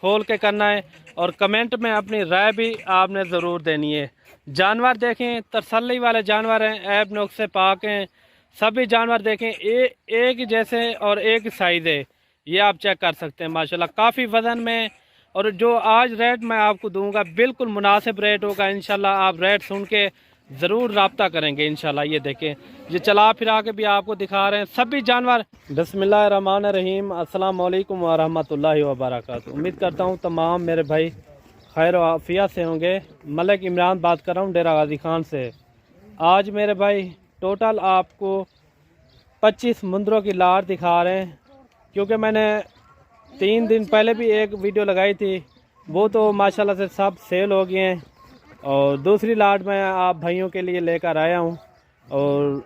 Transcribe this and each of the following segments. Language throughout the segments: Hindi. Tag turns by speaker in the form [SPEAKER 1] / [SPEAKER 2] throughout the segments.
[SPEAKER 1] खोल के करना है और कमेंट में अपनी राय भी आपने ज़रूर देनी है। जानवर देखें तसल्ली वाले जानवर हैं, ऐब नुक्स से पाक हैं। सभी जानवर देखें एक जैसे और एक साइज़ है, ये आप चेक कर सकते हैं। माशाल्लाह काफ़ी वज़न में। और जो आज रेट मैं आपको दूंगा बिल्कुल मुनासिब रेट होगा इंशाल्लाह। आप रेट सुन के ज़रूर रब्ता करेंगे इंशाल्लाह। ये देखें, ये चला फिरा के भी आपको दिखा रहे हैं सभी जानवर। बिस्मिल्लाहिर्रहमानिर्रहीम, अस्सलाम वालेकुम व रहमतुल्लाहि व बरकातुहू। उम्मीद करता हूँ तमाम मेरे भाई खैर आफियत से होंगे। मलिक इमरान बात कर रहा हूँ डेरा गाजी खान से। आज मेरे भाई टोटल आपको 25 मुंदरों की लाट दिखा रहे हैं, क्योंकि मैंने 3 दिन पहले भी एक वीडियो लगाई थी, वो तो माशाल्लाह से सब सेल हो गए हैं। और दूसरी लाट मैं आप भाइयों के लिए लेकर आया हूँ और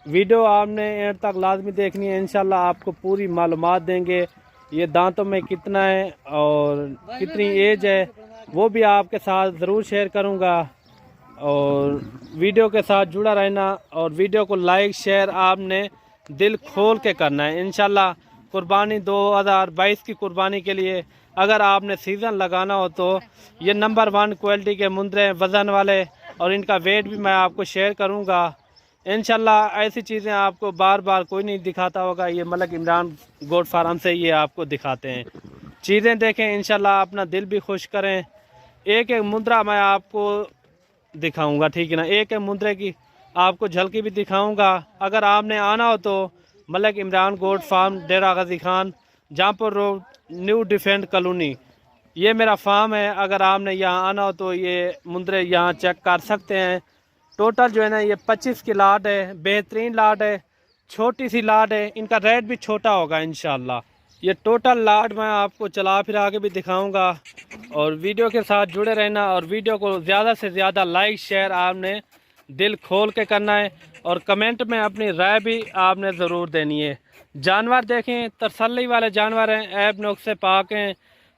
[SPEAKER 1] वीडियो आपने एंड तक लाजमी देखनी है। इंशाल्लाह आपको पूरी मालूमात देंगे, ये दांतों में कितना है और कितनी एज है वो भी आपके साथ ज़रूर शेयर करूँगा। और वीडियो के साथ जुड़ा रहना और वीडियो को लाइक शेयर आपने दिल खोल के करना है। इंशाल्लाह कुर्बानी 2022 की कुर्बानी के लिए अगर आपने सीज़न लगाना हो तो ये नंबर 1 क्वालिटी के मुंदरे वज़न वाले, और इनका वेट भी मैं आपको शेयर करूँगा इंशाल्लाह। ऐसी चीज़ें आपको बार बार कोई नहीं दिखाता होगा, ये मलिक इमरान गोट फार्म से ये आपको दिखाते हैं। चीज़ें देखें इंशाल्लाह, अपना दिल भी खुश करें। एक एक मुंदरा मैं आपको दिखाऊंगा, ठीक है ना। एक एक मुंदरे की आपको झलकी भी दिखाऊंगा। अगर आपने आना हो तो Malik Imran goat farm Dera Ghazi Khan, Jahanpur road, new defence colony, ये मेरा फार्म है। अगर आपने यहाँ आना हो तो ये मुंदरे यहाँ चेक कर सकते हैं। टोटल जो है ना ये 25 की लाट है, बेहतरीन लाट है, छोटी सी लाट है, इनका रेट भी छोटा होगा इंशाल्लाह। ये टोटल लाट मैं आपको चला फिरा के भी दिखाऊंगा और वीडियो के साथ जुड़े रहना। और वीडियो को ज़्यादा से ज़्यादा लाइक शेयर आपने दिल खोल के करना है और कमेंट में अपनी राय भी आपने ज़रूर देनी है। जानवर देखें तसल्ली वाले जानवर हैं, ऐब नुक्स से पाक हैं।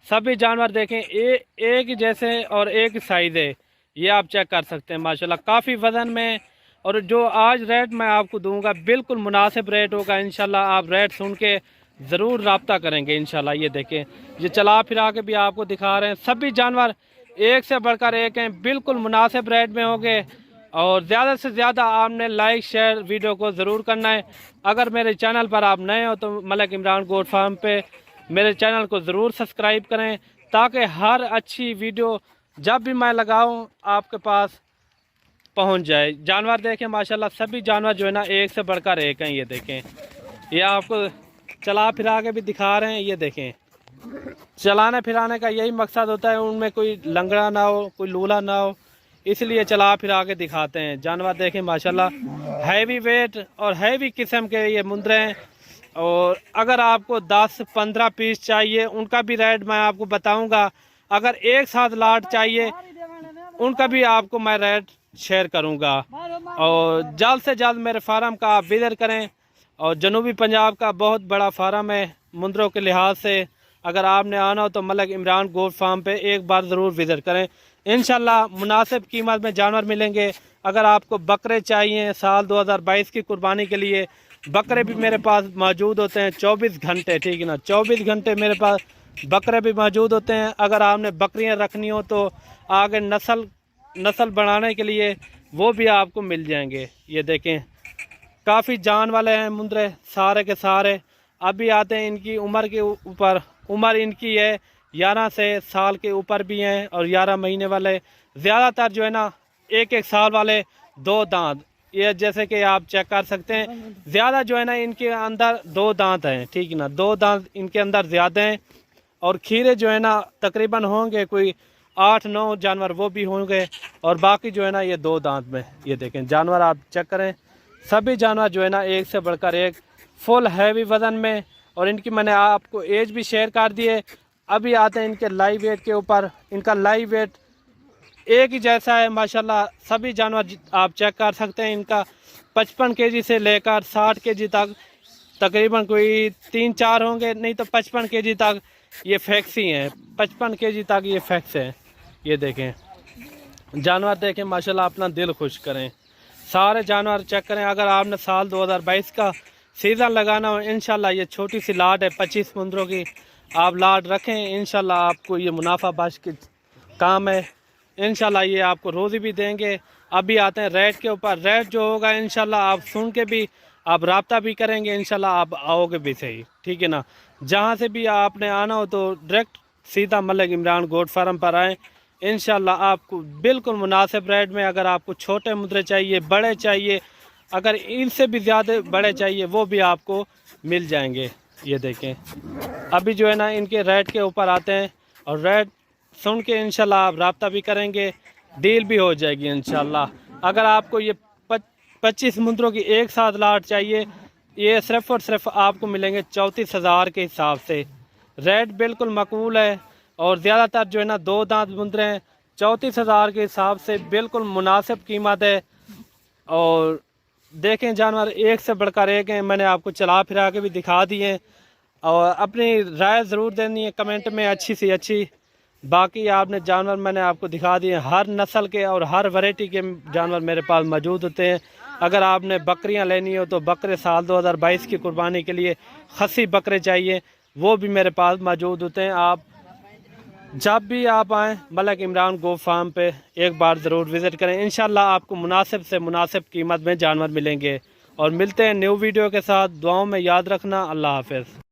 [SPEAKER 1] सभी जानवर देखें एक जैसे और एक साइज़ है, ये आप चेक कर सकते हैं। माशाल्लाह काफ़ी वज़न में। और जो आज रेट मैं आपको दूंगा बिल्कुल मुनासिब रेट होगा इंशाल्लाह। आप रेट सुन के ज़रूर रब्ता करेंगे इंशाल्लाह। ये देखें, ये चला फिरा के भी आपको दिखा रहे हैं सभी जानवर एक से बढ़कर एक हैं, बिल्कुल मुनासिब रेट में होंगे। और ज़्यादा से ज़्यादा आपने लाइक शेयर वीडियो को ज़रूर करना है। अगर मेरे चैनल पर आप नए हो तो मलिक इमरान गोट फार्म पे मेरे चैनल को ज़रूर सब्सक्राइब करें, ताकि हर अच्छी वीडियो जब भी मैं लगाऊं आपके पास पहुंच जाए। जानवर देखें माशाल्लाह सभी जानवर जो है ना एक से बढ़कर एक हैं। ये देखें, ये आपको चला फिरा के भी दिखा रहे हैं। ये देखें, चलाने फिराने का यही मकसद होता है, उनमें कोई लंगड़ा ना हो, कोई लूला ना हो, इसलिए चला फिरा के दिखाते हैं। जानवर देखें माशाल्लाह हैवी वेट और हैवी किस्म के ये मुंदरे हैं। और अगर आपको 10-15 पीस चाहिए उनका भी रेट मैं आपको बताऊंगा। अगर एक साथ लाट चाहिए उनका भी आपको मैं रेट शेयर करूंगा। और जल्द से जल्द मेरे फार्म का आप विज़िट करें। और जनूबी पंजाब का बहुत बड़ा फार्म है मुंदरों के लिहाज से। अगर आपने आना हो तो मलिक इमरान गोट फार्म पे एक बार ज़रूर विज़िट करें। इंशाल्लाह मुनासिब कीमत में जानवर मिलेंगे। अगर आपको बकरे चाहिए साल 2022 की कुर्बानी के लिए, बकरे भी मेरे पास मौजूद होते हैं 24 घंटे, ठीक है ना। 24 घंटे मेरे पास बकरे भी मौजूद होते हैं। अगर आपने बकरियां रखनी हो तो आगे नस्ल बढ़ाने के लिए वो भी आपको मिल जाएंगे। ये देखें काफ़ी जान वाले हैं मुंदरे सारे के सारे। अभी आते हैं इनकी उम्र के ऊपर। उम्र इनकी है 11 से साल के ऊपर भी हैं और 11 महीने वाले। ज़्यादातर जो है ना एक साल वाले 2 दांत, ये जैसे कि आप चेक कर सकते हैं। ज़्यादा जो है ना इनके अंदर 2 दांत हैं, ठीक है ना। 2 दांत इनके अंदर ज़्यादा हैं। और खीरे जो है ना तकरीबन होंगे कोई 8-9 जानवर वो भी होंगे। और बाकी जो है ना ये 2 दांत में। ये देखें जानवर आप चेक करें, सभी जानवर जो है ना एक से बढ़कर एक फुल हैवी वज़न में। और इनकी मैंने आपको एज भी शेयर कर दी है। अभी आते हैं इनके लाइव वेट के ऊपर। इनका लाइव वेट एक ही जैसा है माशाल्लाह। सभी जानवर आप चेक कर सकते हैं। इनका 55 केजी से लेकर 60 केजी तक तकरीबन कोई 3-4 होंगे, नहीं तो 55 केजी तक ये फैक्स ही हैं। 55 केजी तक ये फैक्स हैं। ये देखें जानवर देखें माशाल्लाह, अपना दिल खुश करें। सारे जानवर चेक करें। अगर आपने साल 2022 का सीज़न लगाना हो इंशाल्लाह ये छोटी सी लाट है 25 मुंदरों की। आप लाट रखें, इंशाल्लाह आपको ये मुनाफा बख्श के काम है। इंशाल्लाह ये आपको रोज़ी भी देंगे। अभी आते हैं रेट के ऊपर। रेट जो होगा इंशाल्लाह आप सुन के भी आप रब्ता भी करेंगे, इंशाल्लाह आप आओगे भी सही, ठीक है ना। जहाँ से भी आपने आना हो तो डायरेक्ट सीधा मलिक इमरान गोट फार्म पर आएँ। इंशाल्लाह आपको बिल्कुल मुनासिब रेट में, अगर आपको छोटे मुद्रे चाहिए, बड़े चाहिए, अगर इनसे भी ज़्यादा बड़े चाहिए वो भी आपको मिल जाएंगे। ये देखें अभी जो है ना इनके रेट के ऊपर आते हैं और रेट सुन के इंशाल्लाह आप रब्ता भी करेंगे, डील भी हो जाएगी इंशाल्लाह। अगर आपको ये 25 मुद्रों की एक साथ लाट चाहिए, ये सिर्फ़ और सिर्फ आपको मिलेंगे 34,000 के हिसाब से। रेट बिल्कुल मकबूल है और ज़्यादातर जो है ना 2 दांत मुद्रे हैं। 34,000 के हिसाब से बिल्कुल मुनासिब कीमत है। और देखें जानवर एक से बढ़कर एक हैं, मैंने आपको चला फिरा के भी दिखा दिए हैं। और अपनी राय ज़रूर देनी है कमेंट में अच्छी सी अच्छी। बाकी आपने जानवर मैंने आपको दिखा दिए, हर नस्ल के और हर वैरायटी के जानवर मेरे पास मौजूद होते हैं। अगर आपने बकरियां लेनी हो तो बकरे साल 2022 की कुर्बानी के लिए खसी बकरे चाहिए, वो भी मेरे पास मौजूद होते हैं। आप जब भी आप आएँ मलिक इमरान गोट फार्म पे एक बार ज़रूर विज़िट करें। इंशाल्लाह आपको मुनासिब से मुनासिब कीमत में जानवर मिलेंगे। और मिलते हैं न्यू वीडियो के साथ। दुआओं में याद रखना। अल्लाह हाफ़िज़।